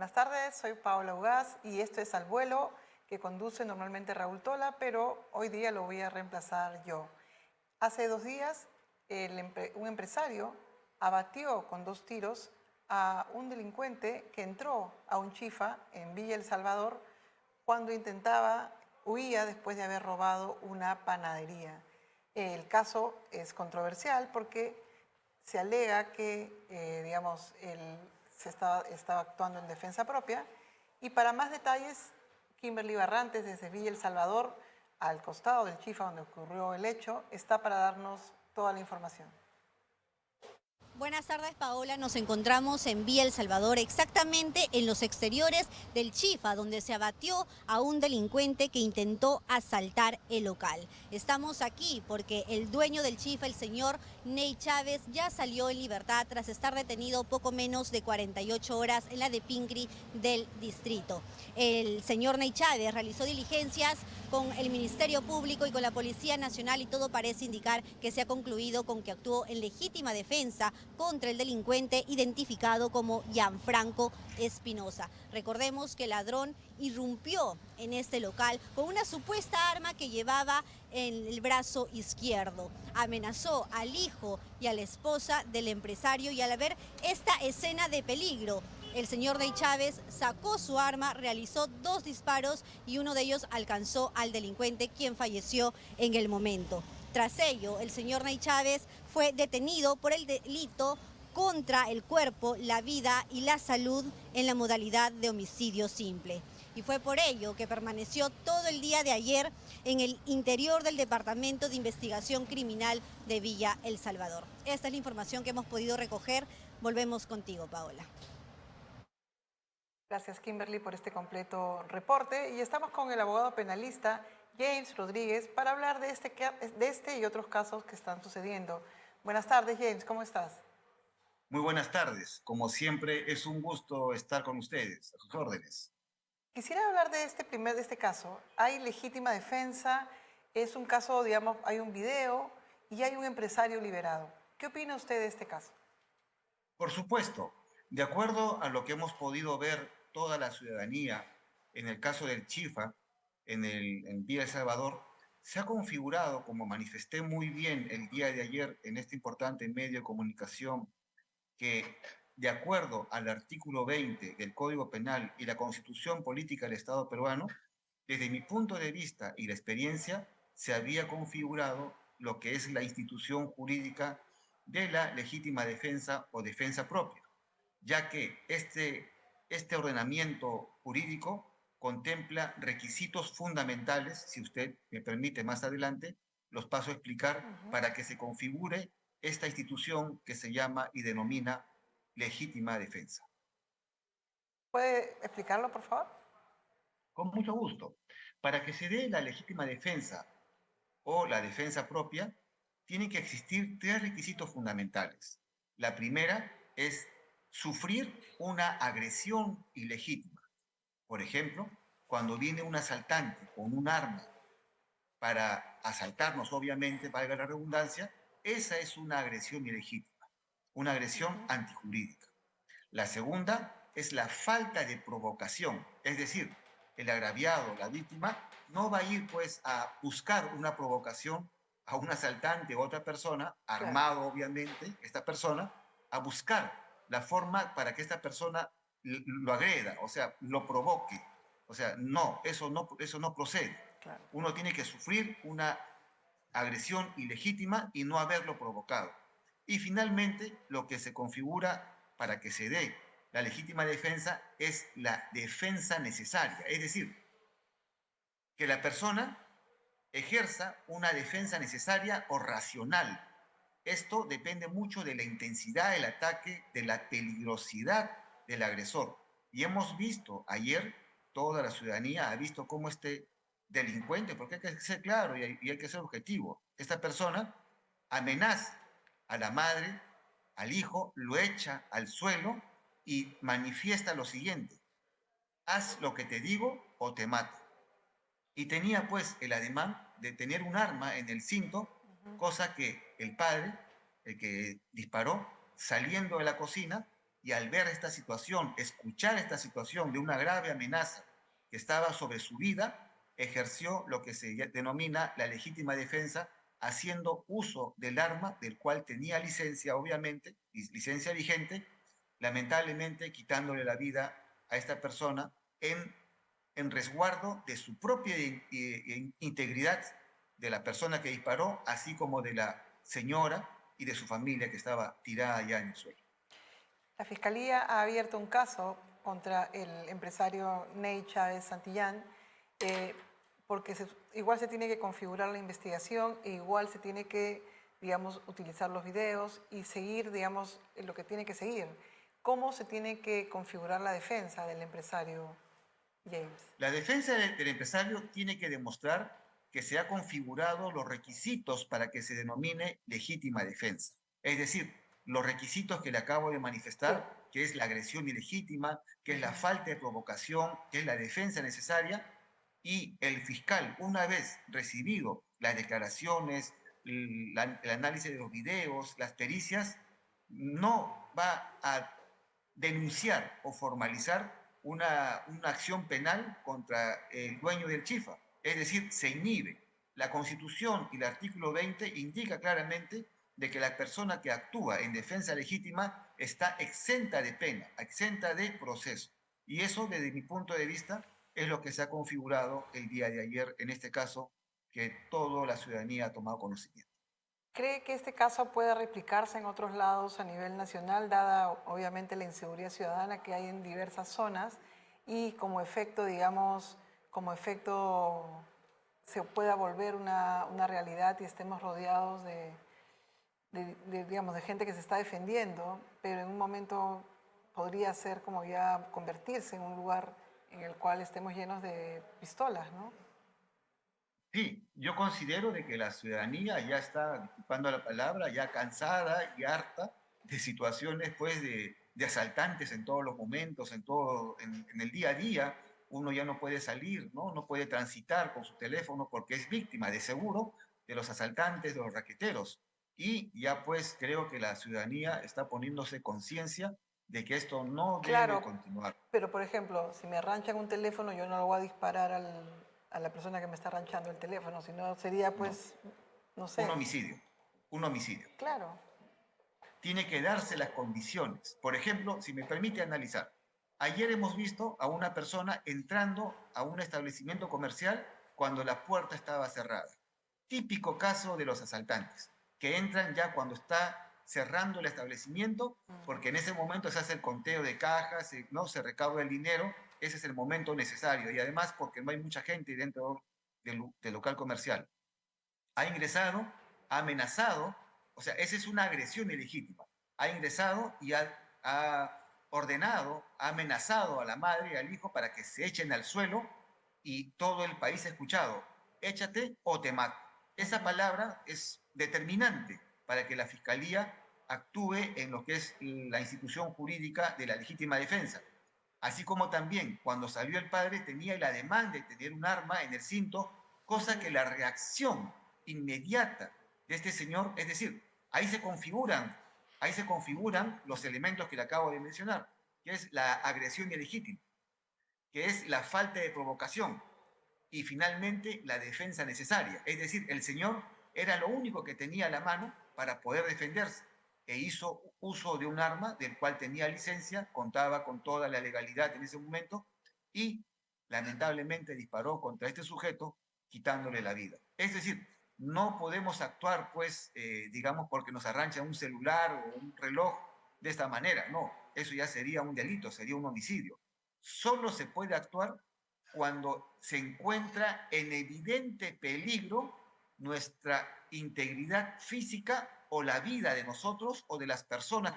Buenas tardes, soy Paola Ugaz y esto es Al Vuelo, que conduce normalmente Raúl Tola, pero hoy día lo voy a reemplazar yo. Hace 2 días, un empresario abatió con 2 tiros a un delincuente que entró a un chifa en Villa El Salvador cuando huía después de haber robado una panadería. El caso es controversial porque se alega que, él estaba actuando en defensa propia. Y para más detalles, Kimberly Barrantes, desde Villa El Salvador, al costado del chifa donde ocurrió el hecho, está para darnos toda la información. Buenas tardes, Paola. Nos encontramos en Villa El Salvador, exactamente en los exteriores del Chifa, donde se abatió a un delincuente que intentó asaltar el local. Estamos aquí porque el dueño del Chifa, el señor Ney Chávez, ya salió en libertad tras estar detenido poco menos de 48 horas en la de Pincri del distrito. El señor Ney Chávez realizó diligencias con el Ministerio Público y con la Policía Nacional y todo parece indicar que se ha concluido con que actuó en legítima defensa contra el delincuente identificado como Gianfranco Espinosa. Recordemos que el ladrón irrumpió en este local con una supuesta arma que llevaba en el brazo izquierdo. Amenazó al hijo y a la esposa del empresario y al ver esta escena de peligro, el señor Ney Chávez sacó su arma, realizó 2 disparos y uno de ellos alcanzó al delincuente, quien falleció en el momento. Tras ello, el señor Ney Chávez fue detenido por el delito contra el cuerpo, la vida y la salud en la modalidad de homicidio simple. Y fue por ello que permaneció todo el día de ayer en el interior del Departamento de Investigación Criminal de Villa El Salvador. Esta es la información que hemos podido recoger. Volvemos contigo, Paola. Gracias, Kimberly, por este completo reporte. Y estamos con el abogado penalista James Rodríguez para hablar de este y otros casos que están sucediendo. Buenas tardes, James, ¿cómo estás? Muy buenas tardes. Como siempre, es un gusto estar con ustedes, a sus órdenes. Quisiera hablar de este caso. Hay legítima defensa, es un caso, digamos, hay un video y hay un empresario liberado. ¿Qué opina usted de este caso? Por supuesto, de acuerdo a lo que hemos podido ver toda la ciudadanía en el caso del Chifa, en Villa El Salvador, se ha configurado, como manifesté muy bien el día de ayer en este importante medio de comunicación, que de acuerdo al artículo 20 del Código Penal y la Constitución Política del Estado peruano, desde mi punto de vista y la experiencia, se había configurado lo que es la institución jurídica de la legítima defensa o defensa propia, ya que este ordenamiento jurídico contempla requisitos fundamentales, si usted me permite más adelante, los paso a explicar para que se configure esta institución que se llama y denomina legítima defensa. ¿Puede explicarlo, por favor? Con mucho gusto. Para que se dé la legítima defensa o la defensa propia, tienen que existir 3 requisitos fundamentales. La primera es sufrir una agresión ilegítima. Por ejemplo, cuando viene un asaltante con un arma para asaltarnos, obviamente, valga la redundancia, esa es una agresión ilegítima, una agresión antijurídica. La segunda es la falta de provocación, es decir, el agraviado, la víctima, no va a ir pues a buscar una provocación a un asaltante o otra persona, Claro. armado obviamente, esta persona, a buscar la forma para que esta persona lo agreda, o sea, lo provoque. O sea, no, eso no procede. Claro. Uno tiene que sufrir una agresión ilegítima y no haberlo provocado. Y finalmente, lo que se configura para que se dé la legítima defensa es la defensa necesaria, es decir, que la persona ejerza una defensa necesaria o racional. Esto depende mucho de la intensidad del ataque, de la peligrosidad del agresor. Y hemos visto ayer, toda la ciudadanía ha visto cómo este delincuente, porque hay que ser claro y hay que ser objetivo, esta persona amenaza a la madre, al hijo, lo echa al suelo y manifiesta lo siguiente: haz lo que te digo o te mato. Y tenía pues el ademán de tener un arma en el cinto, cosa que el padre, el que disparó, saliendo de la cocina, y al ver esta situación, escuchar esta situación de una grave amenaza que estaba sobre su vida, ejerció lo que se denomina la legítima defensa, haciendo uso del arma del cual tenía licencia, obviamente, licencia vigente, lamentablemente quitándole la vida a esta persona en resguardo de su propia integridad, de la persona que disparó, así como de la señora y de su familia que estaba tirada ya en el suelo. La Fiscalía ha abierto un caso contra el empresario Ney Chávez Santillán, porque igual se tiene que configurar la investigación e igual se tiene que, digamos, utilizar los videos y seguir, digamos, lo que tiene que seguir. ¿Cómo se tiene que configurar la defensa del empresario James? La defensa del empresario tiene que demostrar que se han configurado los requisitos para que se denomine legítima defensa. Es decir, los requisitos que le acabo de manifestar, sí, que es la agresión ilegítima, que es la falta de provocación, que es la defensa necesaria, y el fiscal, una vez recibido las declaraciones, el análisis de los videos, las pericias, no va a denunciar o formalizar una acción penal contra el dueño del chifa. Es decir, se inhibe. La Constitución y el artículo 20 indica claramente de que la persona que actúa en defensa legítima está exenta de pena, exenta de proceso. Y eso, desde mi punto de vista, es lo que se ha configurado el día de ayer, en este caso, que toda la ciudadanía ha tomado conocimiento. ¿Cree que este caso pueda replicarse en otros lados a nivel nacional, dada obviamente la inseguridad ciudadana que hay en diversas zonas y como efecto, digamos, se pueda volver una realidad y estemos rodeados digamos, de gente que se está defendiendo, pero en un momento podría ser como ya convertirse en un lugar en el cual estemos llenos de pistolas, ¿no? Sí, yo considero de que la ciudadanía ya está, disculpando la palabra, ya cansada y harta de situaciones pues de asaltantes en todos los momentos, en el día a día. Uno ya no puede salir, ¿no? No puede transitar con su teléfono porque es víctima de seguro de los asaltantes, de los raqueteros. Y ya pues creo que la ciudadanía está poniéndose conciencia de que esto no debe continuar. Pero por ejemplo, si me arranchan un teléfono, yo no lo voy a disparar a la persona que me está arranchando el teléfono, sino sería pues, no sé. Un homicidio. Claro. Tiene que darse las condiciones. Por ejemplo, si me permite analizar, ayer hemos visto a una persona entrando a un establecimiento comercial cuando la puerta estaba cerrada. Típico caso de los asaltantes, que entran ya cuando está cerrando el establecimiento, porque en ese momento se hace el conteo de cajas, ¿no? Se recauda el dinero, ese es el momento necesario, y además porque no hay mucha gente dentro del local comercial. Ha ingresado, ha amenazado, o sea, esa es una agresión ilegítima. Ha ingresado y ha ordenado, ha amenazado a la madre y al hijo para que se echen al suelo y todo el país ha escuchado, échate o te mato. Esa palabra es determinante para que la Fiscalía actúe en lo que es la institución jurídica de la legítima defensa. Así como también cuando salió el padre tenía el ademán de tener un arma en el cinto, cosa que la reacción inmediata de este señor, es decir, ahí se configuran los elementos que le acabo de mencionar, que es la agresión ilegítima, que es la falta de provocación y finalmente la defensa necesaria. Es decir, el señor era lo único que tenía a la mano para poder defenderse e hizo uso de un arma del cual tenía licencia, contaba con toda la legalidad en ese momento y lamentablemente disparó contra este sujeto quitándole la vida. Es decir, no podemos actuar pues, digamos, porque nos arrancha un celular o un reloj de esta manera. No, eso ya sería un delito, sería un homicidio. Solo se puede actuar cuando se encuentra en evidente peligro nuestra integridad física o la vida de nosotros o de las personas.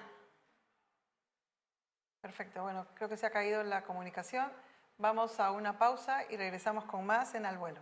Perfecto, bueno, creo que se ha caído la comunicación. Vamos a una pausa y regresamos con más en Al Vuelo.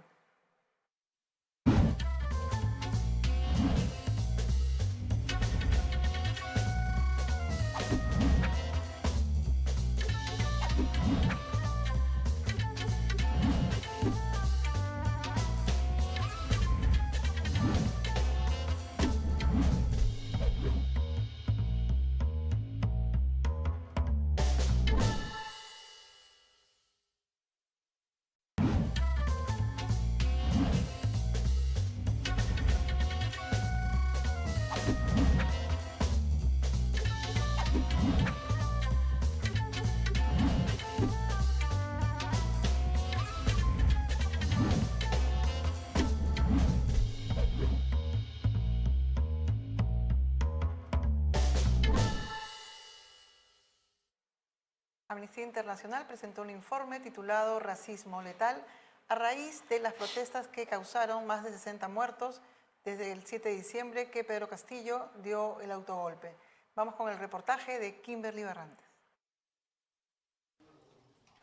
Amnistía Internacional presentó un informe titulado Racismo letal a raíz de las protestas que causaron más de 60 muertos desde el 7 de diciembre que Pedro Castillo dio el autogolpe. Vamos con el reportaje de Kimberly Barrantes.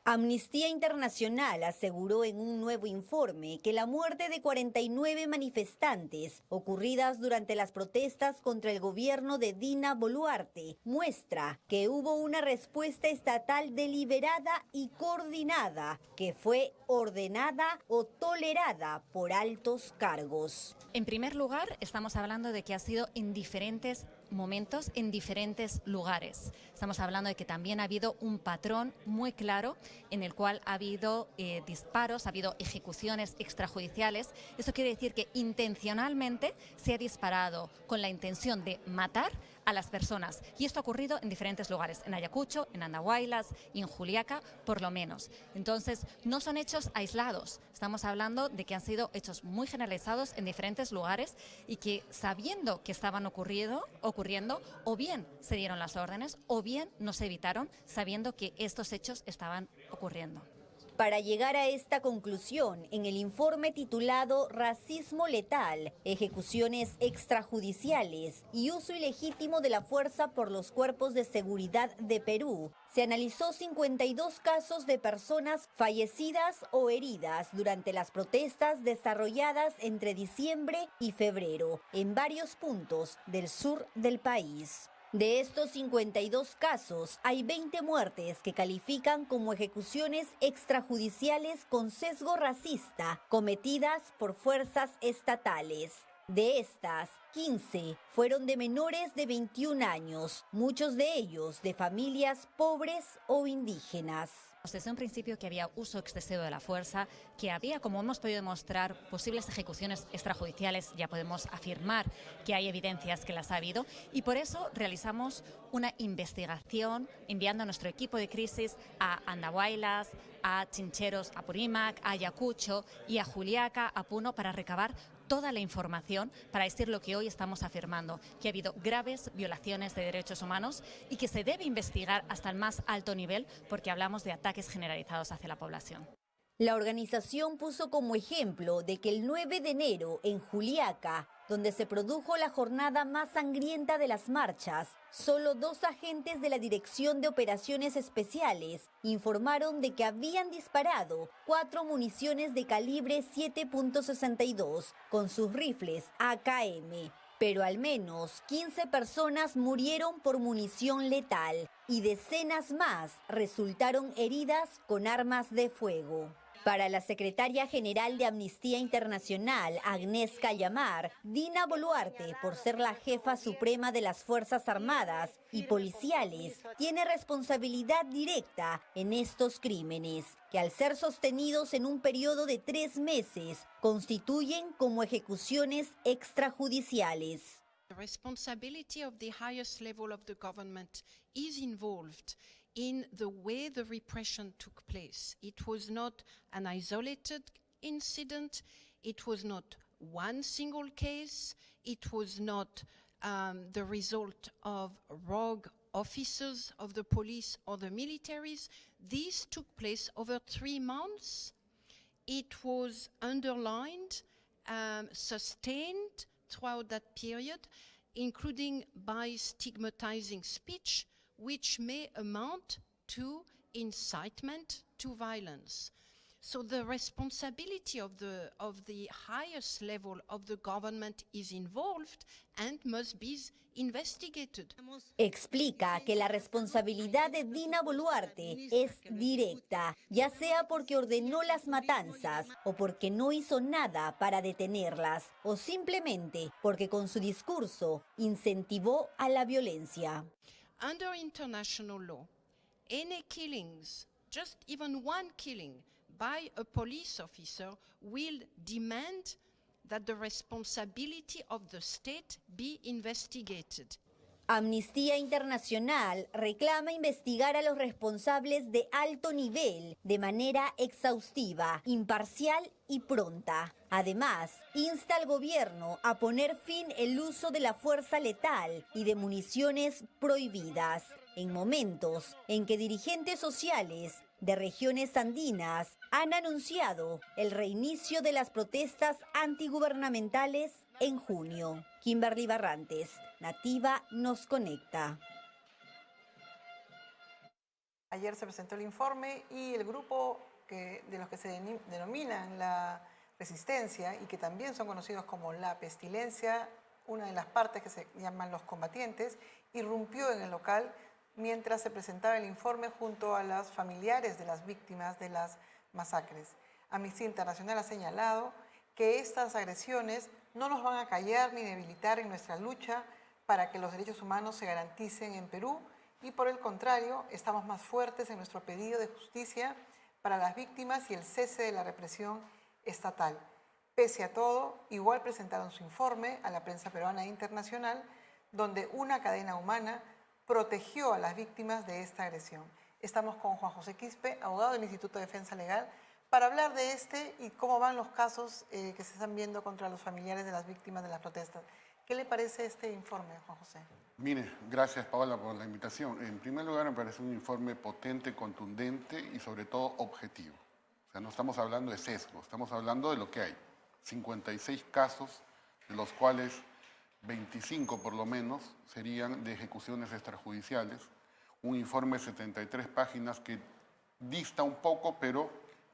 Amnistía Internacional aseguró en un nuevo informe que la muerte de 49 manifestantes ocurridas durante las protestas contra el gobierno de Dina Boluarte muestra que hubo una respuesta estatal deliberada y coordinada que fue ordenada o tolerada por altos cargos. En primer lugar, estamos hablando de que ha sido en diferentes momentos, en diferentes lugares. Estamos hablando de que también ha habido un patrón muy claro en el cual ha habido disparos, ha habido ejecuciones extrajudiciales. Eso quiere decir que intencionalmente se ha disparado con la intención de matar a las personas. Y esto ha ocurrido en diferentes lugares, en Ayacucho, en Andahuaylas y en Juliaca, por lo menos. Entonces, no son hechos aislados. Estamos hablando de que han sido hechos muy generalizados en diferentes lugares y que, sabiendo que estaban ocurriendo, o bien se dieron las órdenes o bien no se evitaron, sabiendo que estos hechos estaban ocurriendo. Para llegar a esta conclusión, en el informe titulado Racismo letal, ejecuciones extrajudiciales y uso ilegítimo de la fuerza por los cuerpos de seguridad de Perú, se analizó 52 casos de personas fallecidas o heridas durante las protestas desarrolladas entre diciembre y febrero en varios puntos del sur del país. De estos 52 casos, hay 20 muertes que califican como ejecuciones extrajudiciales con sesgo racista cometidas por fuerzas estatales. De estas, 15 fueron de menores de 21 años, muchos de ellos de familias pobres o indígenas. Desde un principio que había uso excesivo de la fuerza, que había, como hemos podido demostrar, posibles ejecuciones extrajudiciales, ya podemos afirmar que hay evidencias que las ha habido, y por eso realizamos una investigación enviando a nuestro equipo de crisis a Andahuaylas, a Chincheros, a Purímac, a Ayacucho y a Juliaca, a Puno, para recabar toda la información para decir lo que hoy estamos afirmando, que ha habido graves violaciones de derechos humanos y que se debe investigar hasta el más alto nivel porque hablamos de ataques generalizados hacia la población. La organización puso como ejemplo de que el 9 de enero en Juliaca, donde se produjo la jornada más sangrienta de las marchas, solo 2 agentes de la Dirección de Operaciones Especiales informaron de que habían disparado 4 municiones de calibre 7.62 con sus rifles AKM. Pero al menos 15 personas murieron por munición letal y decenas más resultaron heridas con armas de fuego. Para la secretaria general de Amnistía Internacional, Agnieszka Llamar, Dina Boluarte, por ser la jefa suprema de las Fuerzas Armadas y policiales, tiene responsabilidad directa en estos crímenes, que al ser sostenidos en un periodo de 3 meses, constituyen como ejecuciones extrajudiciales. The responsibility of the highest level of the government is involved in the way the repression took place. It was not an isolated incident. It was not one single case. It was not the result of rogue officers of the police or the militaries. This took place over 3 months. It was underlined, sustained throughout that period, including by stigmatizing speech, which may amount to incitement to violence. So the responsibility of the highest level of the government is involved and must be investigated. Explica que la responsabilidad de Dina Boluarte es directa, ya sea porque ordenó las matanzas o porque no hizo nada para detenerlas, o simplemente porque con su discurso incentivó a la violencia. Under international law, any killings, just even one killing by a police officer, will demand that the responsibility of the state be investigated. Amnistía Internacional reclama investigar a los responsables de alto nivel de manera exhaustiva, imparcial y pronta. Además, insta al gobierno a poner fin al uso de la fuerza letal y de municiones prohibidas. en momentos en que dirigentes sociales de regiones andinas han anunciado el reinicio de las protestas antigubernamentales en junio. Kimberly Barrantes, Nativa nos conecta. Ayer se presentó el informe y el grupo de los que se denominan la resistencia y que también son conocidos como la pestilencia, una de las partes que se llaman los combatientes, irrumpió en el local mientras se presentaba el informe junto a los familiares de las víctimas de las masacres. Amnistía Internacional ha señalado que estas agresiones no nos van a callar ni debilitar en nuestra lucha para que los derechos humanos se garanticen en Perú y por el contrario, estamos más fuertes en nuestro pedido de justicia para las víctimas y el cese de la represión estatal. Pese a todo, igual presentaron su informe a la prensa peruana e internacional, donde una cadena humana protegió a las víctimas de esta agresión. Estamos con Juan José Quispe, abogado del Instituto de Defensa Legal, para hablar de este y cómo van los casos que se están viendo contra los familiares de las víctimas de las protestas. ¿Qué le parece este informe, Juan José? Mire, gracias Paola por la invitación. En primer lugar, me parece un informe potente, contundente y sobre todo objetivo. O sea, no estamos hablando de sesgo, estamos hablando de lo que hay. 56 casos, de los cuales 25 por lo menos serían de ejecuciones extrajudiciales. Un informe de 73 páginas que dista un poco, pero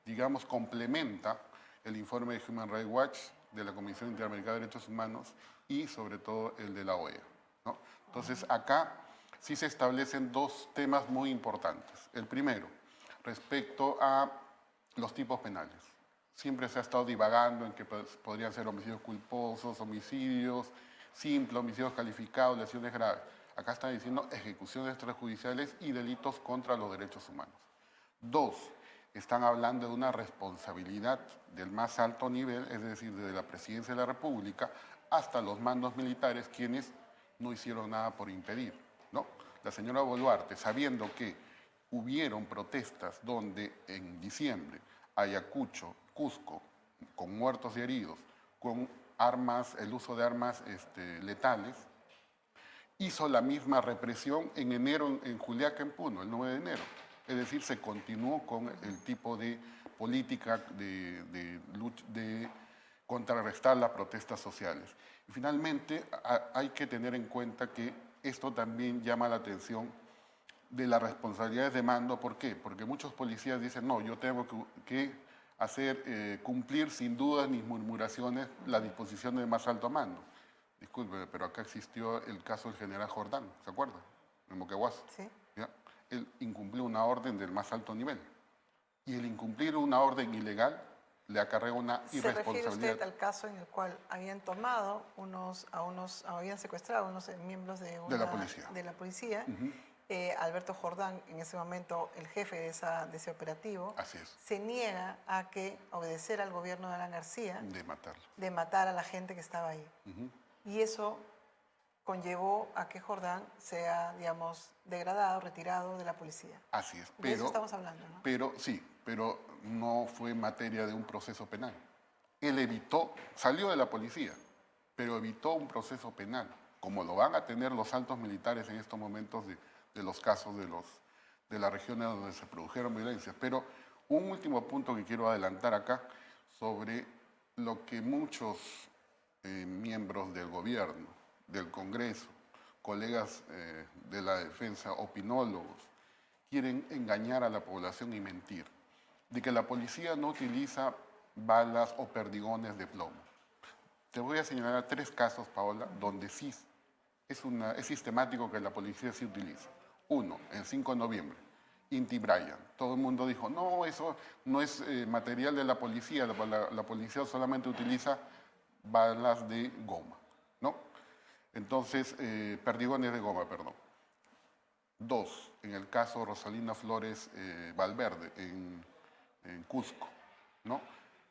digamos complementa el informe de Human Rights Watch, de la Comisión Interamericana de Derechos Humanos y sobre todo el de la OEA, ¿no? Entonces acá sí se establecen dos temas muy importantes. El primero, respecto a los tipos penales. Siempre se ha estado divagando en que podrían ser homicidios culposos, homicidios simples, homicidios calificados, lesiones graves. Acá están diciendo ejecuciones extrajudiciales y delitos contra los derechos humanos. Dos, están hablando de una responsabilidad del más alto nivel, es decir, desde la Presidencia de la República hasta los mandos militares, quienes no hicieron nada por impedir, ¿no? La señora Boluarte, sabiendo que hubieron protestas donde en diciembre Ayacucho, Cusco, con muertos y heridos, con armas, el uso de armas letales, hizo la misma represión en enero en Juliaca, en Puno, el 9 de enero. Es decir, se continuó con el tipo de política de contrarrestar las protestas sociales. Y finalmente, hay que tener en cuenta que esto también llama la atención de las responsabilidades de mando. ¿Por qué? Porque muchos policías dicen, no, yo tengo que hacer cumplir sin dudas ni murmuraciones las disposiciones de más alto mando. Disculpe, pero acá existió el caso del general Jordán, ¿se acuerda? En Moquegua. Sí. ¿Ya? Él incumplió una orden del más alto nivel. Y el incumplir una orden ilegal le acarrea una irresponsabilidad. ¿Se refiere usted al caso en el cual habían tomado habían secuestrado a unos miembros de la policía? Uh-huh. Alberto Jordán, en ese momento el jefe de ese operativo, Así es. se niega a obedecer al gobierno de Alan García de matar a la gente que estaba ahí. Uh-huh. Y eso conllevó a que Jordán sea, digamos, degradado, retirado de la policía. Así es. De eso estamos hablando, ¿no? Pero no fue materia de un proceso penal. Él salió de la policía, pero evitó un proceso penal, como lo van a tener los altos militares en estos momentos de los casos de las regiones donde se produjeron violencias. Pero un último punto que quiero adelantar acá sobre lo que muchos miembros del gobierno, del Congreso, colegas de la defensa, opinólogos, quieren engañar a la población y mentir, de que la policía no utiliza balas o perdigones de plomo. Te voy a señalar 3 casos, Paola, donde sí es sistemático que la policía sí utiliza. Uno, el 5 de noviembre, Inti Bryan. Todo el mundo dijo, no, eso no es material de la policía, la policía solamente utiliza balas de goma, ¿no? Entonces, perdigones de goma, perdón. 2, en el caso Rosalina Flores Valverde, en Cusco, ¿no?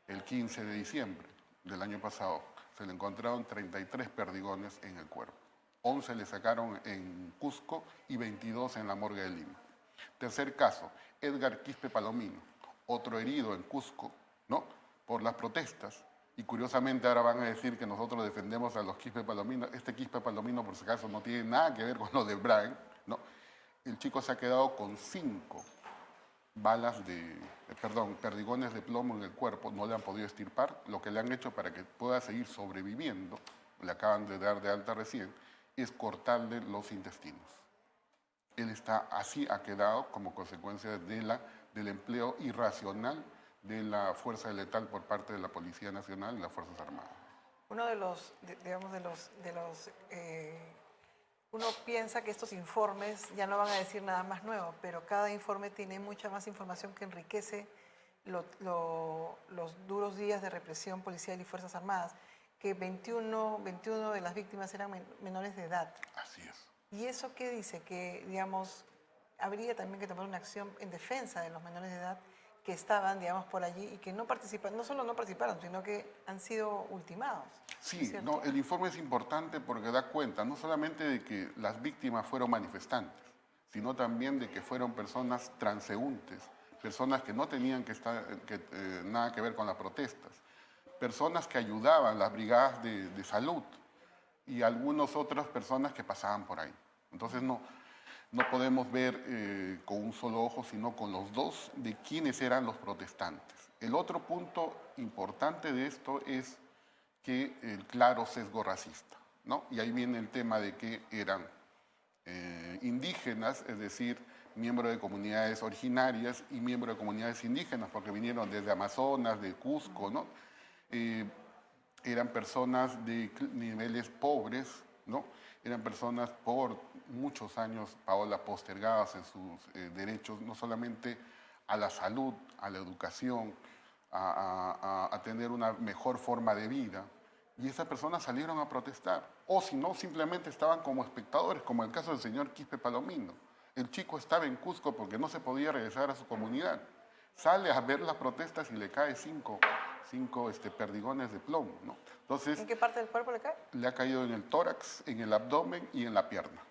El 15 de diciembre del año pasado, se le encontraron 33 perdigones en el cuerpo. 11 le sacaron en Cusco y 22 en la morgue de Lima. Tercer caso, Edgar Quispe Palomino, otro herido en Cusco, ¿no? Por las protestas. Y curiosamente ahora van a decir que nosotros defendemos a los Quispe Palomino. Este Quispe Palomino, por si acaso, no tiene nada que ver con lo de Bryan, ¿no? El chico se ha quedado con 5 perdigones de plomo en el cuerpo, no le han podido extirpar. Lo que le han hecho para que pueda seguir sobreviviendo, le acaban de dar de alta recién, es cortarle los intestinos. Él así ha quedado como consecuencia del empleo irracional de la fuerza letal por parte de la Policía Nacional y las Fuerzas Armadas. Uno uno piensa que estos informes ya no van a decir nada más nuevo, pero cada informe tiene mucha más información que enriquece los duros días de represión policial y Fuerzas Armadas, que 21 de las víctimas eran menores de edad. Así es. ¿Y eso qué dice? Que, digamos, habría también que tomar una acción en defensa de los menores de edad que estaban, digamos, por allí y que no solo no participaron, sino que han sido ultimados. Sí, no, el informe es importante porque da cuenta no solamente de que las víctimas fueron manifestantes, sino también de que fueron personas transeúntes, personas que no tenían nada que ver con las protestas, personas que ayudaban las brigadas de salud y algunas otras personas que pasaban por ahí. Entonces no podemos ver con un solo ojo, sino con los dos, de quiénes eran los protestantes. El otro punto importante de esto es que el claro sesgo racista, ¿no? Y ahí viene el tema de que eran indígenas, es decir, miembros de comunidades originarias y miembros de comunidades indígenas, porque vinieron desde Amazonas, de Cusco, ¿no? Eran personas de niveles pobres, ¿no? Eran personas por muchos años, Paola, postergadas en sus derechos, no solamente a la salud, a la educación, a tener una mejor forma de vida. Y esas personas salieron a protestar. O si no, simplemente estaban como espectadores, como el caso del señor Quispe Palomino. El chico estaba en Cusco porque no se podía regresar a su comunidad. Sale a ver las protestas y le cae cinco perdigones de plomo, ¿no? Entonces, ¿en qué parte del cuerpo le cae? Le ha caído en el tórax, en el abdomen y en la pierna.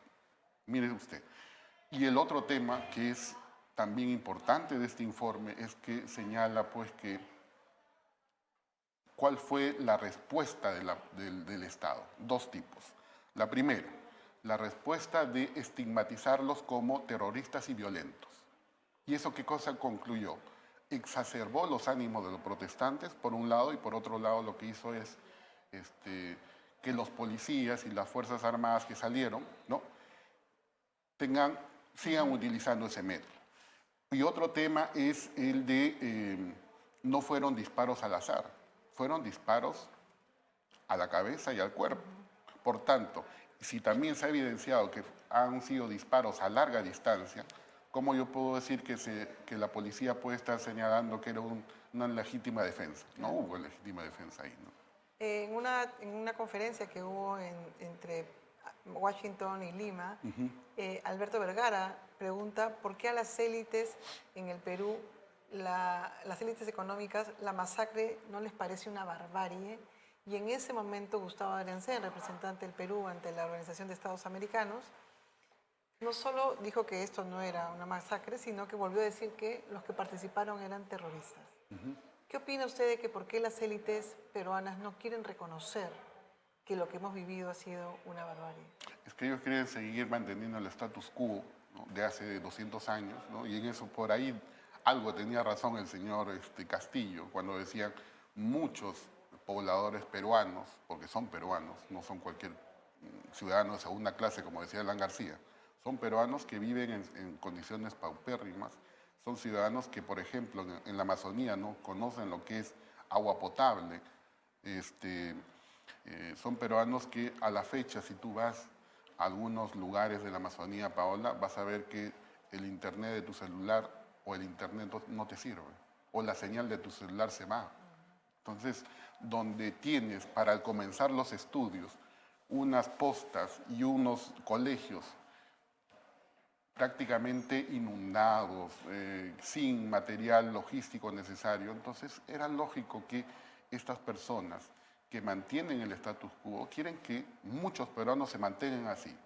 Mire usted. Y el otro tema que es también importante de este informe es que señala pues que cuál fue la respuesta del Estado. 2 tipos. La primera, la respuesta de estigmatizarlos como terroristas y violentos. ¿Y eso qué cosa concluyó? Exacerbó los ánimos de los protestantes, por un lado, y por otro lado lo que hizo es que los policías y las Fuerzas Armadas que salieron, ¿no? sigan utilizando ese método. Y otro tema es el de no fueron disparos al azar, fueron disparos a la cabeza y al cuerpo. Por tanto, si también se ha evidenciado que han sido disparos a larga distancia, ¿cómo yo puedo decir que la policía puede estar señalando que era una legítima defensa? No hubo legítima defensa ahí, ¿no? En una conferencia que hubo entre Washington y Lima, Alberto Vergara pregunta por qué a las élites en el Perú, las élites económicas, la masacre no les parece una barbarie. Y en ese momento Gustavo Arencén, representante del Perú ante la Organización de Estados Americanos, no solo dijo que esto no era una masacre, sino que volvió a decir que los que participaron eran terroristas. ¿Qué opina usted de que por qué las élites peruanas no quieren reconocer que lo que hemos vivido ha sido una barbarie? Es que ellos quieren seguir manteniendo el status quo, ¿no? De hace 200 años, ¿no? Y en eso por ahí algo tenía razón el señor Castillo cuando decía muchos pobladores peruanos, porque son peruanos, no son cualquier ciudadano de segunda clase, como decía Alan García, son peruanos que viven en condiciones paupérrimas, son ciudadanos que, por ejemplo, en la Amazonía no conocen lo que es agua potable, son peruanos que a la fecha, si tú vas a algunos lugares de la Amazonía, Paola, vas a ver que el internet de tu celular o el internet no te sirve, o la señal de tu celular se va. Entonces, donde tienes para comenzar los estudios unas postas y unos colegios prácticamente inundados, sin material logístico necesario, entonces era lógico que estas personas que mantienen el status quo quieren que muchos peruanos se mantengan así,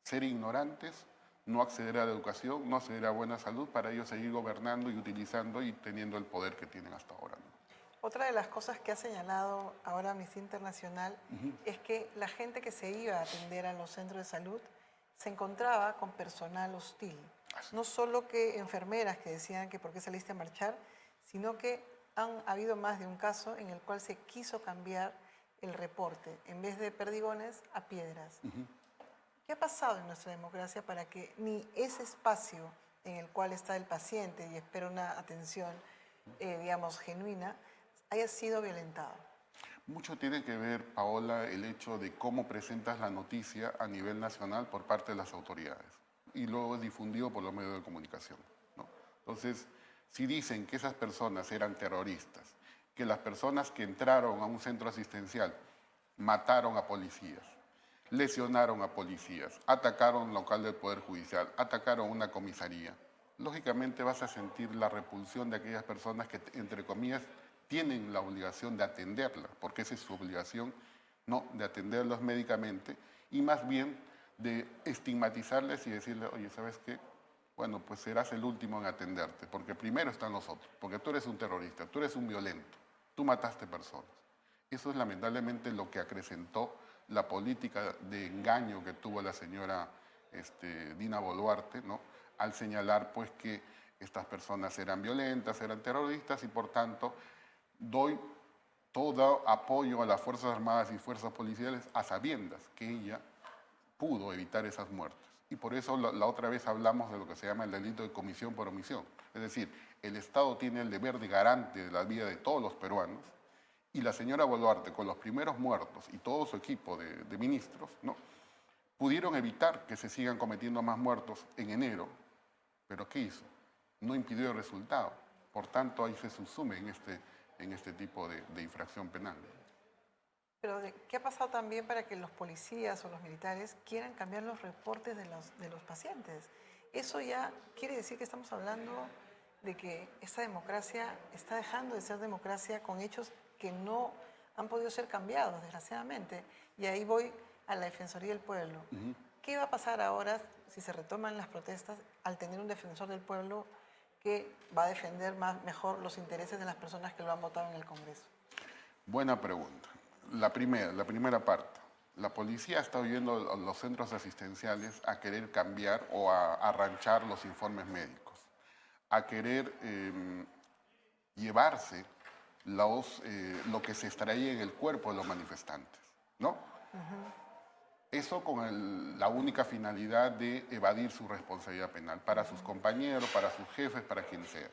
ser ignorantes, no acceder a la educación, no acceder a buena salud para ellos seguir gobernando y utilizando y teniendo el poder que tienen hasta ahora, ¿no? Otra de las cosas que ha señalado ahora Amnistía Internacional es que la gente que se iba a atender a los centros de salud se encontraba con personal hostil. No solo que enfermeras que decían que por qué saliste a marchar, sino que han habido más de un caso en el cual se quiso cambiar el reporte, en vez de perdigones, a piedras. ¿Qué ha pasado en nuestra democracia para que ni ese espacio en el cual está el paciente y espera una atención, digamos, genuina, haya sido violentado? Mucho tiene que ver, Paola, el hecho de cómo presentas la noticia a nivel nacional por parte de las autoridades y luego es difundido por los medios de comunicación, ¿no? Entonces, si dicen que esas personas eran terroristas, que las personas que entraron a un centro asistencial mataron a policías, lesionaron a policías, atacaron un local del Poder Judicial, atacaron una comisaría, lógicamente vas a sentir la repulsión de aquellas personas que, entre comillas, tienen la obligación de atenderla, porque esa es su obligación, no de atenderlos médicamente, y más bien de estigmatizarles y decirles, oye, ¿sabes qué? Bueno, pues serás el último en atenderte, porque primero están los otros, porque tú eres un terrorista, tú eres un violento, tú mataste personas. Eso es lamentablemente lo que acrecentó la política de engaño que tuvo la señora Dina Boluarte, ¿no? Al señalar pues que estas personas eran violentas, eran terroristas y por tanto doy todo apoyo a las Fuerzas Armadas y Fuerzas Policiales a sabiendas que ella pudo evitar esas muertes. Y por eso la otra vez hablamos de lo que se llama el delito de comisión por omisión. Es decir, el Estado tiene el deber de garante de la vida de todos los peruanos y la señora Boluarte, con los primeros muertos y todo su equipo de ministros, ¿no? Pudieron evitar que se sigan cometiendo más muertos en enero, pero ¿qué hizo? No impidió el resultado. Por tanto, ahí se subsume en este tipo de infracción penal. Pero ¿qué ha pasado también para que los policías o los militares quieran cambiar los reportes de los pacientes? Eso ya quiere decir que estamos hablando de que esta democracia está dejando de ser democracia con hechos que no han podido ser cambiados, desgraciadamente. Y ahí voy a la Defensoría del Pueblo. ¿Qué va a pasar ahora si se retoman las protestas al tener un defensor del pueblo que va a defender mejor los intereses de las personas que lo han votado en el Congreso? Buena pregunta. La primera parte. La policía está yendo a los centros asistenciales a querer cambiar o a arranchar los informes médicos, a querer llevarse lo que se extraía en el cuerpo de los manifestantes, ¿no? Eso con la única finalidad de evadir su responsabilidad penal para sus compañeros, para sus jefes, para quien sea.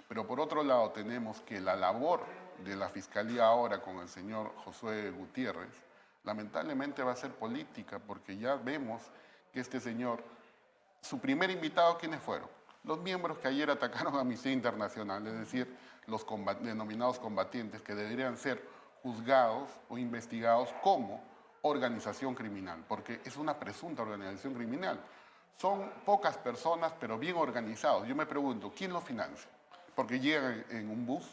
Pero por otro lado tenemos que la labor de la Fiscalía ahora con el señor Josué Gutiérrez, lamentablemente va a ser política, porque ya vemos que este señor, su primer invitado, ¿quiénes fueron? Los miembros que ayer atacaron a Amnistía Internacional, es decir, los denominados combatientes que deberían ser juzgados o investigados como organización criminal, porque es una presunta organización criminal. Son pocas personas, pero bien organizados. Yo me pregunto, ¿quién los financia? Porque llegan en un bus,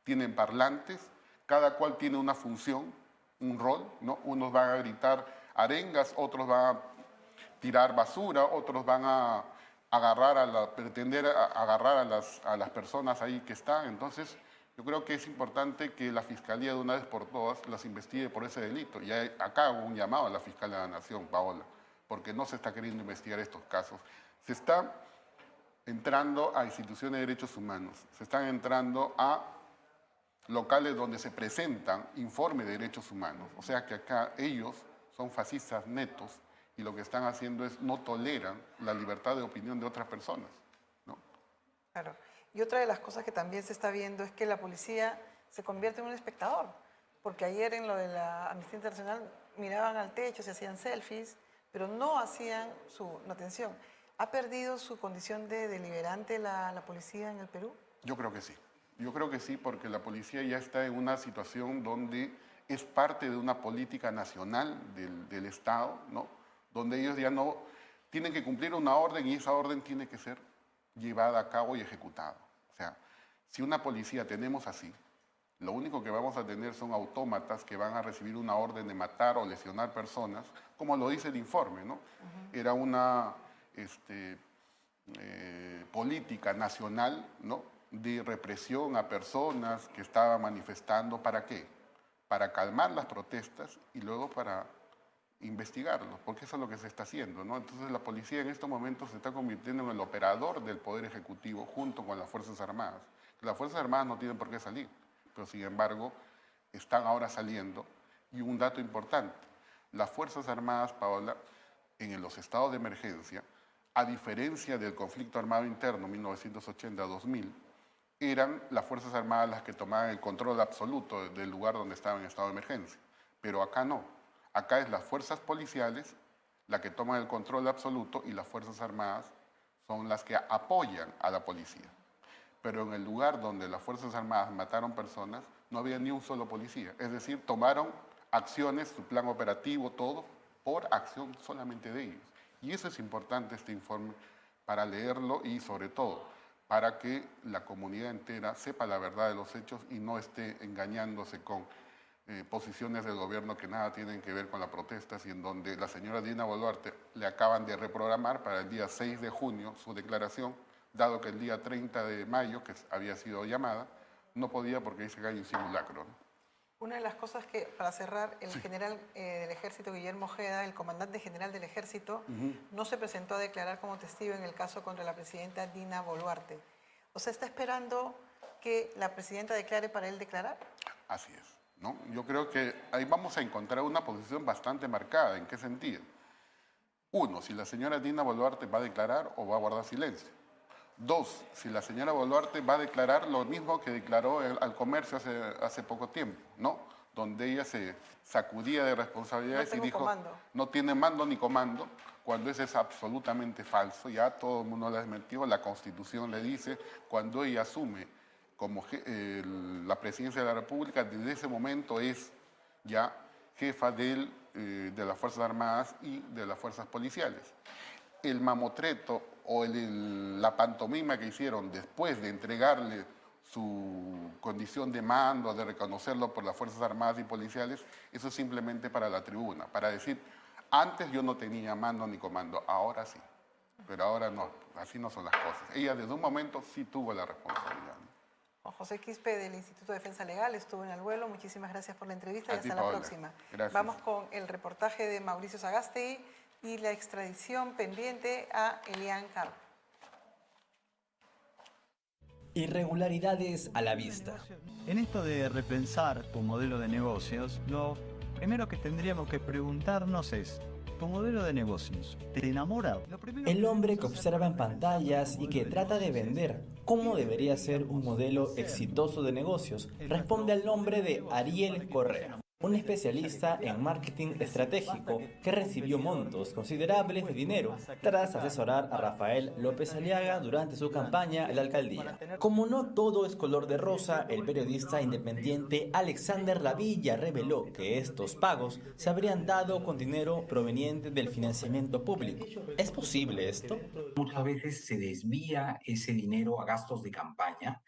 tienen parlantes, cada cual tiene una función, un rol, ¿no? Unos van a gritar arengas, otros van a tirar basura, otros van a pretender agarrar a las personas ahí que están. Entonces, yo creo que es importante que la Fiscalía de una vez por todas las investigue por ese delito. Y acá hago un llamado a la Fiscal de la Nación, Paola, porque no se está queriendo investigar estos casos. Se está entrando a instituciones de derechos humanos, se están entrando a locales donde se presentan informes de derechos humanos. O sea que acá ellos son fascistas netos y lo que están haciendo es no toleran la libertad de opinión de otras personas, ¿no? Claro. Y otra de las cosas que también se está viendo es que la policía se convierte en un espectador, porque ayer en lo de la Amnistía Internacional miraban al techo, se hacían selfies, pero no hacían no, atención. ¿Ha perdido su condición de deliberante la policía en el Perú? Yo creo que sí. Yo creo que sí, porque la policía ya está en una situación donde es parte de una política nacional del Estado, ¿no? Donde ellos ya no tienen que cumplir una orden y esa orden tiene que ser llevada a cabo y ejecutada. O sea, si una policía tenemos así, lo único que vamos a tener son autómatas que van a recibir una orden de matar o lesionar personas, como lo dice el informe, ¿no? Era una política nacional, ¿no?, de represión a personas que estaban manifestando. ¿Para qué? Para calmar las protestas y luego para investigarlos, porque eso es lo que se está haciendo, ¿no? Entonces la policía en estos momentos se está convirtiendo en el operador del Poder Ejecutivo junto con las Fuerzas Armadas. Las Fuerzas Armadas no tienen por qué salir, pero sin embargo están ahora saliendo. Y un dato importante, las Fuerzas Armadas, Paola, en los estados de emergencia, a diferencia del conflicto armado interno 1980-2000, eran las Fuerzas Armadas las que tomaban el control absoluto del lugar donde estaba en estado de emergencia. Pero acá no. Acá es las fuerzas policiales las que toman el control absoluto y las Fuerzas Armadas son las que apoyan a la policía. Pero en el lugar donde las Fuerzas Armadas mataron personas, no había ni un solo policía. Es decir, tomaron acciones, su plan operativo, todo, por acción solamente de ellos. Y eso es importante, este informe, para leerlo y sobre todo para que la comunidad entera sepa la verdad de los hechos y no esté engañándose con posiciones del gobierno que nada tienen que ver con las protestas y en donde la señora Dina Boluarte le acaban de reprogramar para el día 6 de junio su declaración, dado que el día 30 de mayo, que había sido llamada, no podía porque dice que hay un simulacro, ¿no? Una de las cosas que, para cerrar, el general del Ejército, Guillermo Ojeda, el comandante general del Ejército, no se presentó a declarar como testigo en el caso contra la presidenta Dina Boluarte. O sea, ¿está esperando que la presidenta declare para él declarar? Así es, ¿no? Yo creo que ahí vamos a encontrar una posición bastante marcada. ¿En qué sentido? Uno, si la señora Dina Boluarte va a declarar o va a guardar silencio. Dos, si la señora Boluarte va a declarar lo mismo que declaró al comercio hace poco tiempo, ¿no? Donde ella se sacudía de responsabilidades y dijo, comando. No tiene mando ni comando, cuando eso es absolutamente falso, ya todo el mundo lo ha desmentido, la Constitución le dice, cuando ella asume como la presidencia de la República, desde ese momento es ya jefa de las Fuerzas Armadas y de las Fuerzas Policiales. El mamotreto o la pantomima que hicieron después de entregarle su condición de mando, de reconocerlo por las Fuerzas Armadas y Policiales, eso es simplemente para la tribuna, para decir, antes yo no tenía mando ni comando, ahora sí, pero ahora no, así no son las cosas. Ella desde un momento sí tuvo la responsabilidad. Juan José Quispe del Instituto de Defensa Legal estuvo en el vuelo, muchísimas gracias por la entrevista y hasta la próxima. Gracias. Vamos con el reportaje de Mauricio Sagasti y la extradición pendiente a Elian Carr. Irregularidades a la vista. En esto de repensar tu modelo de negocios, lo primero que tendríamos que preguntarnos es, ¿tu modelo de negocios te enamora? El hombre que observa en pantallas y que trata de vender cómo debería ser un modelo exitoso de negocios responde al nombre de Ariel Correa, un especialista en marketing estratégico que recibió montos considerables de dinero tras asesorar a Rafael López Aliaga durante su campaña en la alcaldía. Como no todo es color de rosa, el periodista independiente Alexander Lavilla reveló que estos pagos se habrían dado con dinero proveniente del financiamiento público. ¿Es posible esto? Muchas veces se desvía ese dinero a gastos de campaña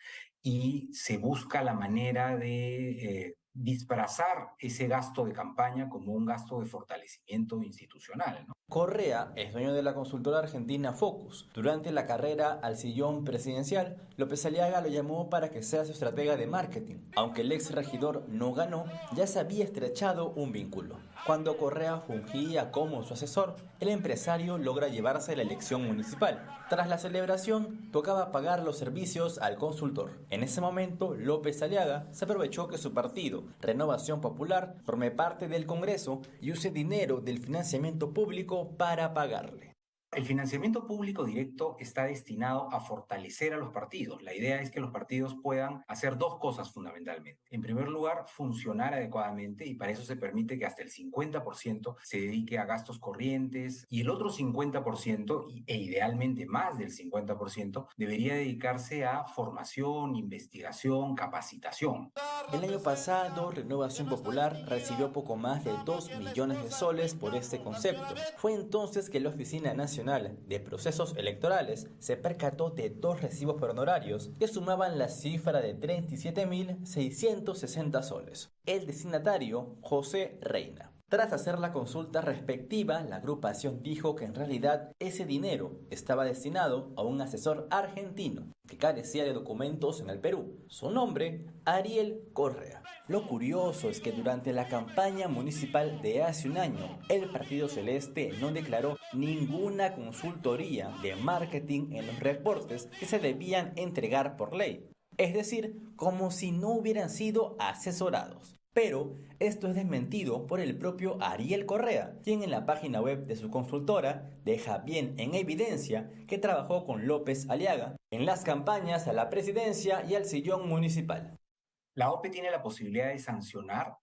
y se busca la manera de disfrazar ese gasto de campaña como un gasto de fortalecimiento institucional, ¿no? Correa es dueño de la consultora argentina Focus. Durante la carrera al sillón presidencial, López Aliaga lo llamó para que sea su estratega de marketing. Aunque el ex regidor no ganó, ya se había estrechado un vínculo. Cuando Correa fungía como su asesor, el empresario logra llevarse la elección municipal. Tras la celebración, tocaba pagar los servicios al consultor. En ese momento, López Aliaga se aprovechó que su partido, Renovación Popular, forme parte del Congreso y use dinero del financiamiento público para pagarle. El financiamiento público directo está destinado a fortalecer a los partidos. La idea es que los partidos puedan hacer dos cosas fundamentalmente. En primer lugar, funcionar adecuadamente y para eso se permite que hasta el 50% se dedique a gastos corrientes y el otro 50%, e idealmente más del 50%, debería dedicarse a formación, investigación, capacitación. El año pasado, Renovación Popular recibió poco más de 2 millones de soles por este concepto. Fue entonces que la Oficina Nacional de Procesos Electorales se percató de 2 recibos por honorarios que sumaban la cifra de 37.660 soles. El destinatario, José Reina. Tras hacer la consulta respectiva, la agrupación dijo que en realidad ese dinero estaba destinado a un asesor argentino. que carecía de documentos en el Perú. Su nombre, Ariel Correa. Lo curioso es que durante la campaña municipal de hace un año, el Partido Celeste no declaró ninguna consultoría de marketing en los reportes que se debían entregar por ley. Es decir, como si no hubieran sido asesorados. Pero esto es desmentido por el propio Ariel Correa, quien en la página web de su consultora deja bien en evidencia que trabajó con López Aliaga en las campañas a la presidencia y al sillón municipal. La OPE tiene la posibilidad de sancionar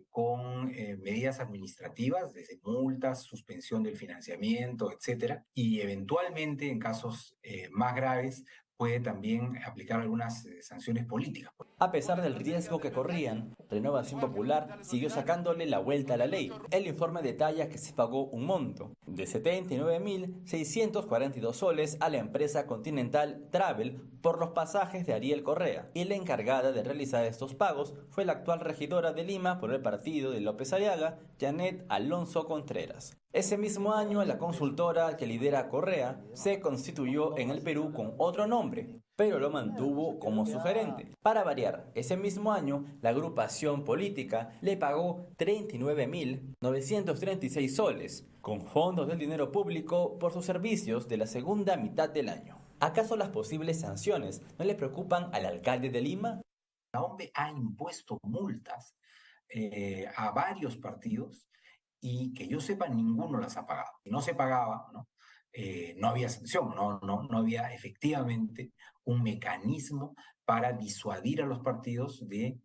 con medidas administrativas, desde multas, suspensión del financiamiento, etcétera, y eventualmente, en casos más graves, puede también aplicar algunas sanciones políticas. A pesar del riesgo que corrían, Renovación Popular siguió sacándole la vuelta a la ley. El informe detalla que se pagó un monto de 79.642 soles a la empresa Continental Travel por los pasajes de Ariel Correa, y la encargada de realizar estos pagos fue la actual regidora de Lima por el partido de López Aliaga, Janet Alonso Contreras. Ese mismo año, la consultora que lidera Correa se constituyó en el Perú con otro nombre, pero lo mantuvo como su gerente. Para variar, ese mismo año, la agrupación política le pagó 39.936 soles, con fondos del dinero público por sus servicios de la segunda mitad del año. ¿Acaso las posibles sanciones no le preocupan al alcalde de Lima? La OMB ha impuesto multas a varios partidos y que yo sepa ninguno las ha pagado. Si no se pagaba, ¿no? No había sanción, no había efectivamente un mecanismo para disuadir a los partidos de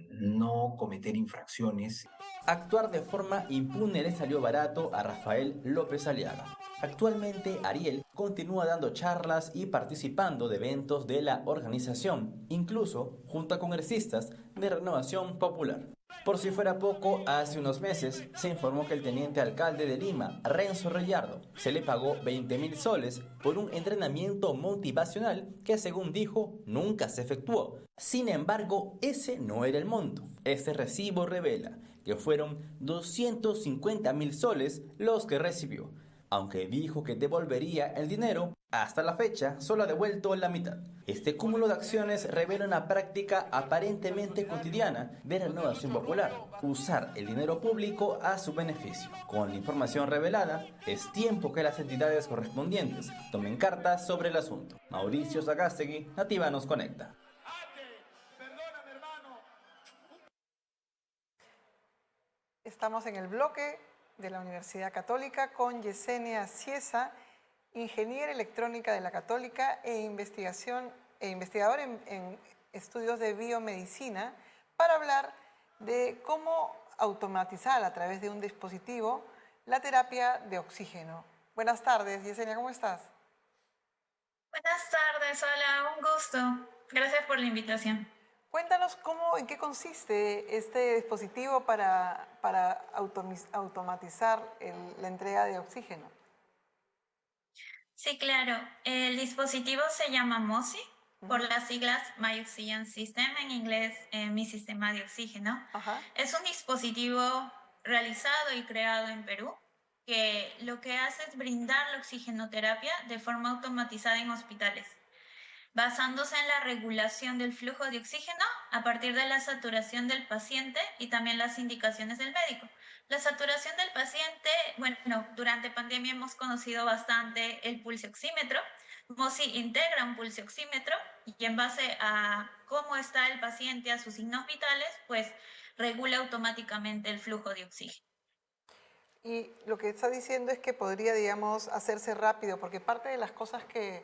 no cometer infracciones. Actuar de forma impune le salió barato a Rafael López Aliaga. Actualmente Ariel continúa dando charlas y participando de eventos de la organización, incluso junto a congresistas de Renovación Popular. Por si fuera poco, hace unos meses se informó que el teniente alcalde de Lima, Renzo Reyardo, se le pagó 20.000 soles por un entrenamiento motivacional que, según dijo, nunca se efectuó. Sin embargo, ese no era el monto. Este recibo revela que fueron 250.000 soles los que recibió, aunque dijo que devolvería el dinero. Hasta la fecha solo ha devuelto la mitad. Este cúmulo de acciones revela una práctica aparentemente cotidiana de Renovación Popular: usar el dinero público a su beneficio. Con la información revelada, es tiempo que las entidades correspondientes tomen cartas sobre el asunto. Mauricio Sagástegui, Nativa nos conecta. Estamos en el bloque de la Universidad Católica con Yesenia Ciesa, ingeniera electrónica de la Católica e investigadora en estudios de biomedicina, para hablar de cómo automatizar a través de un dispositivo la terapia de oxígeno. Buenas tardes, Yesenia, ¿cómo estás? Buenas tardes, hola, un gusto. Gracias por la invitación. Cuéntanos en qué consiste este dispositivo para automatizar la entrega de oxígeno. Sí, claro. El dispositivo se llama MOSI, por las siglas My Oxygen System, en inglés Mi Sistema de Oxígeno. Es un dispositivo realizado y creado en Perú, que lo que hace es brindar la oxigenoterapia de forma automatizada en hospitales, basándose en la regulación del flujo de oxígeno a partir de la saturación del paciente y también las indicaciones del médico. La saturación del paciente, bueno, durante pandemia hemos conocido bastante el pulsioxímetro. MOSI integra un pulsioxímetro y en base a cómo está el paciente, a sus signos vitales, pues regula automáticamente el flujo de oxígeno. Y lo que está diciendo es que podría, digamos, hacerse rápido, porque parte de las cosas que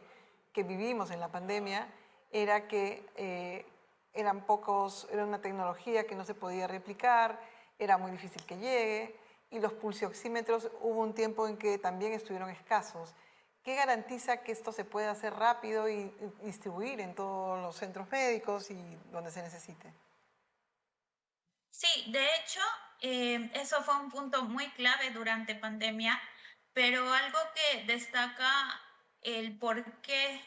vivimos en la pandemia era que era una tecnología que no se podía replicar, era muy difícil que llegue, y los pulsioxímetros hubo un tiempo en que también estuvieron escasos. ¿Qué garantiza que esto se pueda hacer rápido y distribuir en todos los centros médicos y donde se necesite? Sí, de hecho, eso fue un punto muy clave durante pandemia, pero algo que destaca el por qué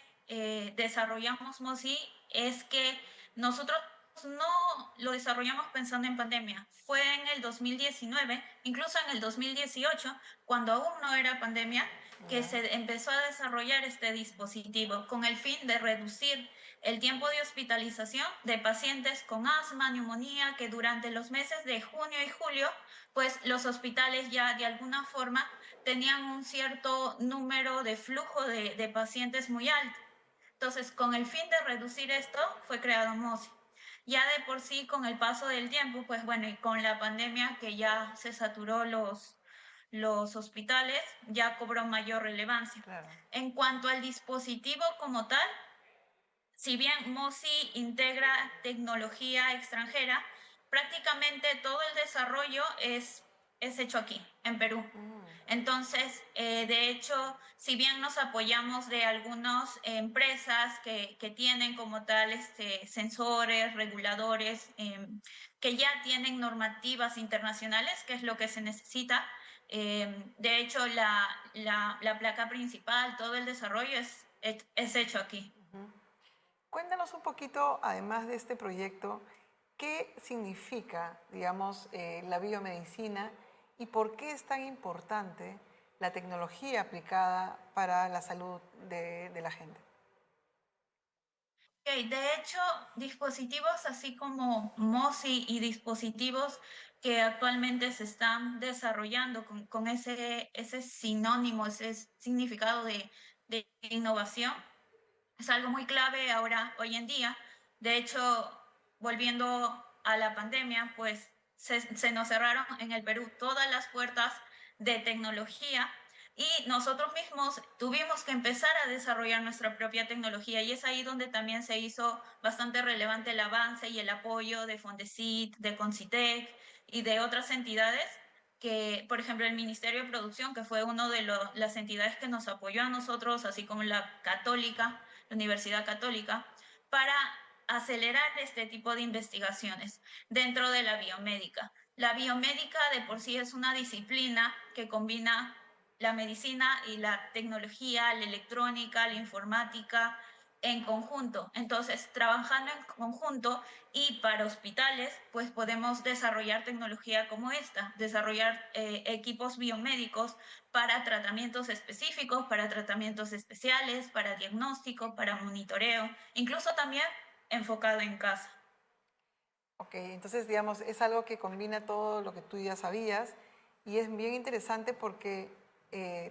desarrollamos MOSI es que nosotros no lo desarrollamos pensando en pandemia. Fue en el 2019, incluso en el 2018, cuando aún no era pandemia, que se empezó a desarrollar este dispositivo con el fin de reducir el tiempo de hospitalización de pacientes con asma, neumonía, que durante los meses de junio y julio, pues los hospitales ya de alguna forma tenían un cierto número de flujo de pacientes muy alto. Entonces, con el fin de reducir esto, fue creado MOSI. Ya de por sí, con el paso del tiempo, pues bueno, y con la pandemia que ya se saturó los hospitales, ya cobró mayor relevancia. Claro. En cuanto al dispositivo como tal, si bien MOSI integra tecnología extranjera, prácticamente todo el desarrollo es hecho aquí, en Perú. Entonces, de hecho, si bien nos apoyamos de algunas empresas que tienen como tal sensores, reguladores, que ya tienen normativas internacionales, que es lo que se necesita, de hecho, la placa principal, todo el desarrollo es hecho aquí. Cuéntanos un poquito, además de este proyecto, qué significa, digamos, la biomedicina y por qué es tan importante la tecnología aplicada para la salud de la gente. Okay, de hecho, dispositivos así como MOSI y dispositivos que actualmente se están desarrollando con ese sinónimo, ese significado de innovación, es algo muy clave ahora, hoy en día. De hecho, volviendo a la pandemia, pues se nos cerraron en el Perú todas las puertas de tecnología y nosotros mismos tuvimos que empezar a desarrollar nuestra propia tecnología, y es ahí donde también se hizo bastante relevante el avance y el apoyo de Fondesit, de Concitec y de otras entidades que, por ejemplo, el Ministerio de Producción, que fue una de las entidades que nos apoyó a nosotros, así como la Católica, la Universidad Católica, para acelerar este tipo de investigaciones dentro de la biomédica. La biomédica de por sí es una disciplina que combina la medicina y la tecnología, la electrónica, la informática en conjunto. Entonces, trabajando en conjunto y para hospitales, pues podemos desarrollar tecnología como esta, desarrollar equipos biomédicos para tratamientos específicos, para tratamientos especiales, para diagnóstico, para monitoreo, incluso también enfocado en casa. Ok, entonces, digamos, es algo que combina todo lo que tú ya sabías y es bien interesante porque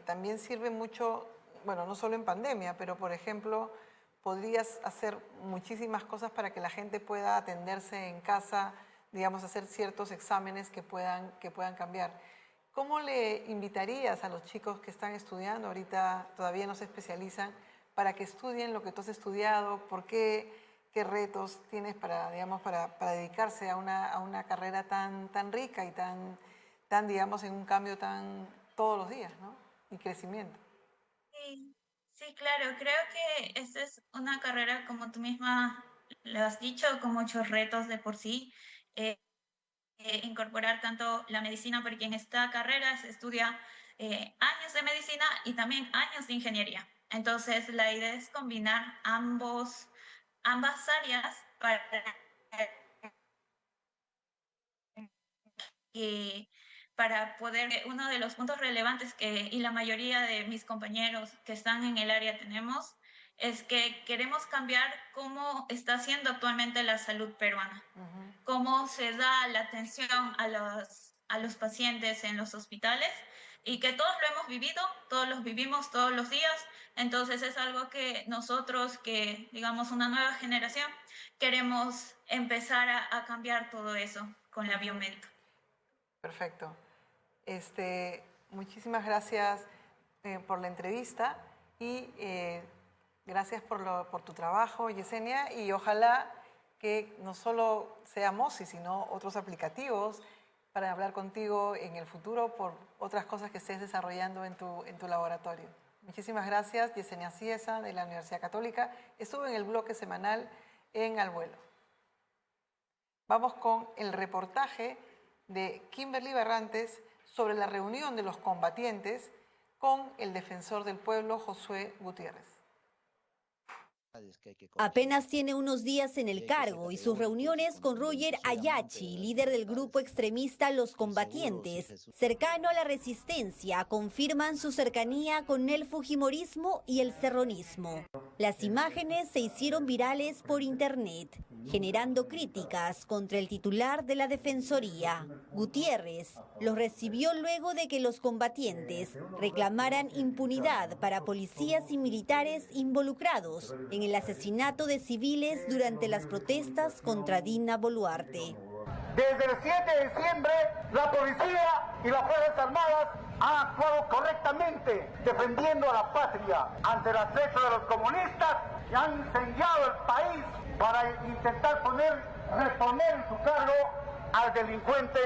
también sirve mucho, bueno, no solo en pandemia, pero por ejemplo, podrías hacer muchísimas cosas para que la gente pueda atenderse en casa, digamos, hacer ciertos exámenes que puedan cambiar. ¿Cómo le invitarías a los chicos que están estudiando, ahorita todavía no se especializan, para que estudien lo que tú has estudiado? ¿Por qué retos tienes para, digamos, para dedicarse a una carrera tan rica y tan, digamos, en un cambio tan todos los días, ¿no? Y crecimiento. Sí, claro, creo que esta es una carrera, como tú misma lo has dicho, con muchos retos de por sí. Incorporar tanto la medicina, porque en esta carrera se estudia años de medicina y también años de ingeniería. Entonces, la idea es combinar ambas áreas para poder, uno de los puntos relevantes y la mayoría de mis compañeros que están en el área tenemos, es que queremos cambiar cómo está siendo actualmente la salud peruana, cómo se da la atención a los pacientes en los hospitales, y que todos lo hemos vivido, todos los vivimos todos los días. Entonces es algo que nosotros, que digamos una nueva generación, queremos empezar a cambiar todo eso con la biomédica. Perfecto. Muchísimas gracias por la entrevista y gracias por tu trabajo, Yesenia, y ojalá que no solo sea MOSI, sino otros aplicativos para hablar contigo en el futuro por otras cosas que estés desarrollando en tu laboratorio. Muchísimas gracias, Yesenia Ciesa, de la Universidad Católica. Estuvo en el bloque semanal en Al Vuelo. Vamos con el reportaje de Kimberly Barrantes sobre la reunión de los combatientes con el defensor del pueblo, Josué Gutiérrez. Apenas tiene unos días en el cargo y sus reuniones con Roger Ayachi, líder del grupo extremista Los Combatientes, cercano a la resistencia, confirman su cercanía con el fujimorismo y el serronismo. Las imágenes se hicieron virales por internet, generando críticas contra el titular de la Defensoría. Gutiérrez los recibió luego de que los combatientes reclamaran impunidad para policías y militares involucrados en el asesinato de civiles durante las protestas contra Dina Boluarte. Desde el 7 de diciembre, la policía y las Fuerzas Armadas han actuado correctamente defendiendo a la patria ante el acecho de los comunistas que han incendiado el país para intentar reponer en su cargo al delincuente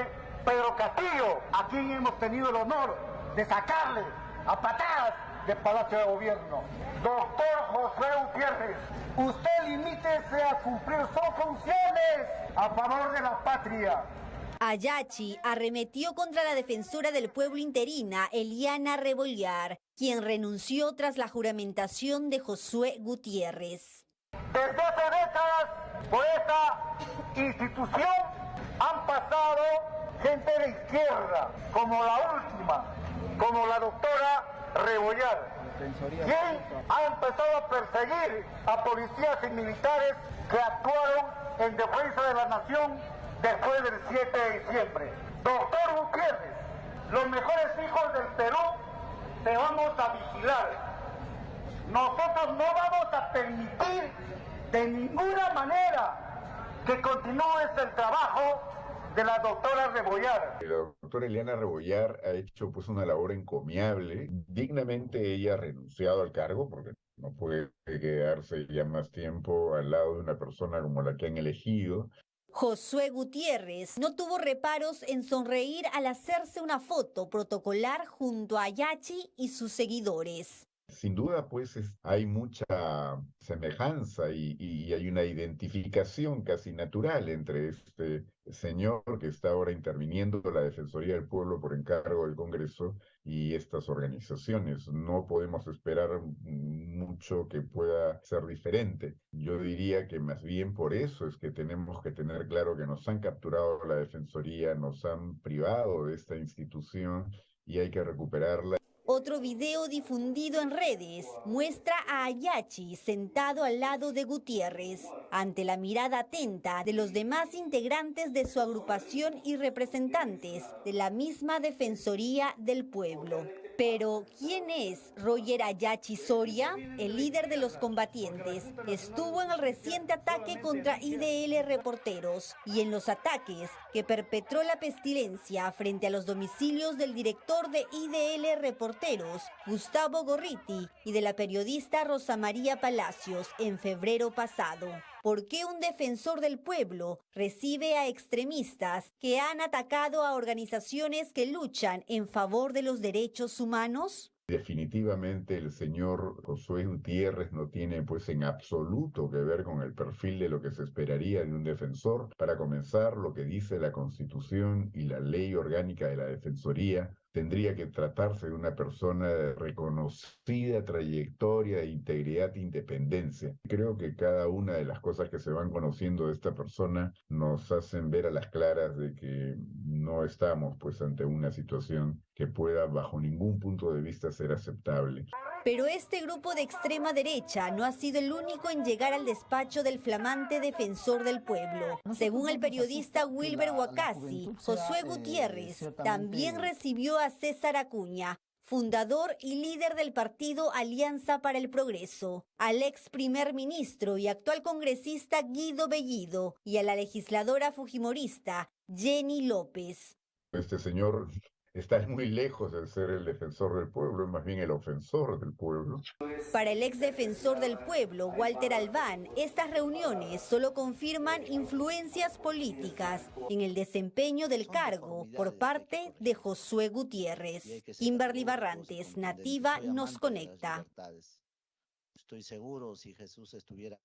Pedro Castillo, a quien hemos tenido el honor de sacarle a patadas del Palacio de Gobierno. Doctor Josué Gutiérrez, usted limítese a cumplir sus funciones a favor de la patria. Ayachi arremetió contra la defensora del pueblo interina, Eliana Rebollar, quien renunció tras la juramentación de Josué Gutiérrez. Desde hace décadas, por esta institución han pasado gente de izquierda, como la última, como la doctora Rebollar, quien ha empezado a perseguir a policías y militares que actuaron en defensa de la nación después del 7 de diciembre. Doctor Gutiérrez, los mejores hijos del Perú te vamos a vigilar. Nosotros no vamos a permitir de ninguna manera que continúes el trabajo de la doctora Rebollar. La doctora Eliana Rebollar ha hecho pues una labor encomiable. Dignamente ella ha renunciado al cargo porque no puede quedarse ya más tiempo al lado de una persona como la que han elegido. Josué Gutiérrez no tuvo reparos en sonreír al hacerse una foto protocolar junto a Ayachi y sus seguidores. Sin duda, pues hay mucha semejanza y hay una identificación casi natural entre este señor que está ahora interviniendo la Defensoría del Pueblo por encargo del Congreso y estas organizaciones. No podemos esperar mucho que pueda ser diferente. Yo diría que más bien por eso es que tenemos que tener claro que nos han capturado la Defensoría, nos han privado de esta institución y hay que recuperarla. Otro video difundido en redes muestra a Ayachi sentado al lado de Gutiérrez, ante la mirada atenta de los demás integrantes de su agrupación y representantes de la misma Defensoría del Pueblo. Pero, ¿quién es Roger Ayachi Soria? El líder de los combatientes estuvo en el reciente ataque contra IDL Reporteros y en los ataques que perpetró la pestilencia frente a los domicilios del director de IDL Reporteros, Gustavo Gorriti, y de la periodista Rosa María Palacios en febrero pasado. ¿Por qué un defensor del pueblo recibe a extremistas que han atacado a organizaciones que luchan en favor de los derechos humanos? Definitivamente el señor Josué Gutiérrez no tiene pues en absoluto que ver con el perfil de lo que se esperaría de un defensor. Para comenzar, lo que dice la Constitución y la Ley Orgánica de la Defensoría, tendría que tratarse de una persona de reconocida trayectoria, integridad e independencia. Creo que cada una de las cosas que se van conociendo de esta persona nos hacen ver a las claras de que no estamos pues ante una situación que pueda bajo ningún punto de vista ser aceptable. Pero este grupo de extrema derecha no ha sido el único en llegar al despacho del flamante defensor del pueblo. Según el periodista Wilber Huacasi, Josué Gutiérrez también recibió a César Acuña, fundador y líder del partido Alianza para el Progreso, al ex primer ministro y actual congresista Guido Bellido y a la legisladora fujimorista Jenny López. Este señor está muy lejos de ser el defensor del pueblo, es más bien el ofensor del pueblo. Para el ex defensor del pueblo, Walter Albán, estas reuniones solo confirman influencias políticas en el desempeño del cargo por parte de Josué Gutiérrez. Kimberly Barrantes, Nativa nos conecta. Estoy seguro si Jesús estuviera.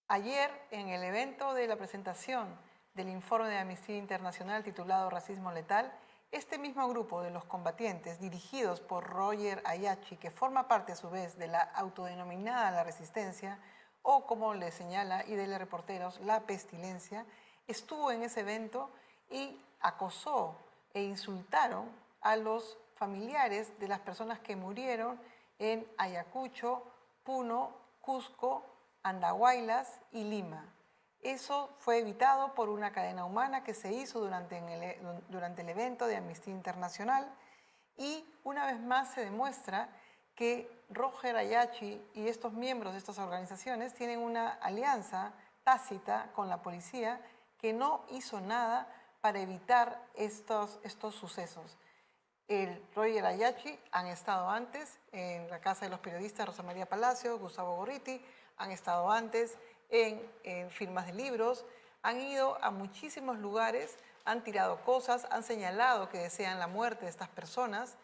Ayer, en el evento de la presentación del informe de Amnistía Internacional titulado Racismo Letal, Este mismo grupo de los combatientes, dirigidos por Roger Ayachi, que forma parte a su vez de la autodenominada La Resistencia, o como le señala IDL Reporteros, La Pestilencia, estuvo en ese evento y acosó e insultaron a los familiares de las personas que murieron en Ayacucho, Puno, Cusco, Andahuaylas y Lima. Eso fue evitado por una cadena humana que se hizo durante el evento de Amnistía Internacional, y una vez más se demuestra que Roger Ayachi y estos miembros de estas organizaciones tienen una alianza tácita con la policía que no hizo nada para evitar estos sucesos. El Roger Ayachi han estado antes en la casa de los periodistas Rosa María Palacio, Gustavo Gorriti, han estado antes en firmas de libros, han ido a muchísimos lugares, han tirado cosas, han señalado que desean la muerte de estas personas.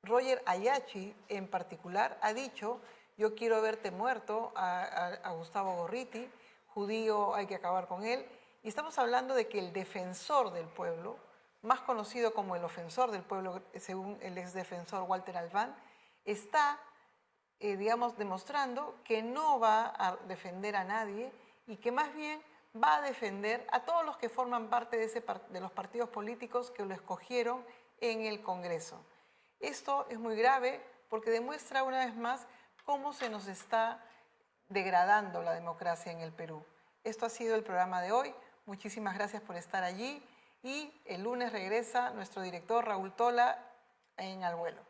Roger Ayachi en particular ha dicho: yo quiero verte muerto a Gustavo Gorriti, judío, hay que acabar con él. Y estamos hablando de que el defensor del pueblo, más conocido como el ofensor del pueblo, según el exdefensor Walter Albán, está demostrando que no va a defender a nadie y que más bien va a defender a todos los que forman parte de los partidos políticos que lo escogieron en el Congreso. Esto es muy grave porque demuestra una vez más cómo se nos está degradando la democracia en el Perú. Esto ha sido el programa de hoy. Muchísimas gracias por estar allí y el lunes regresa nuestro director Raúl Tola en Al Vuelo.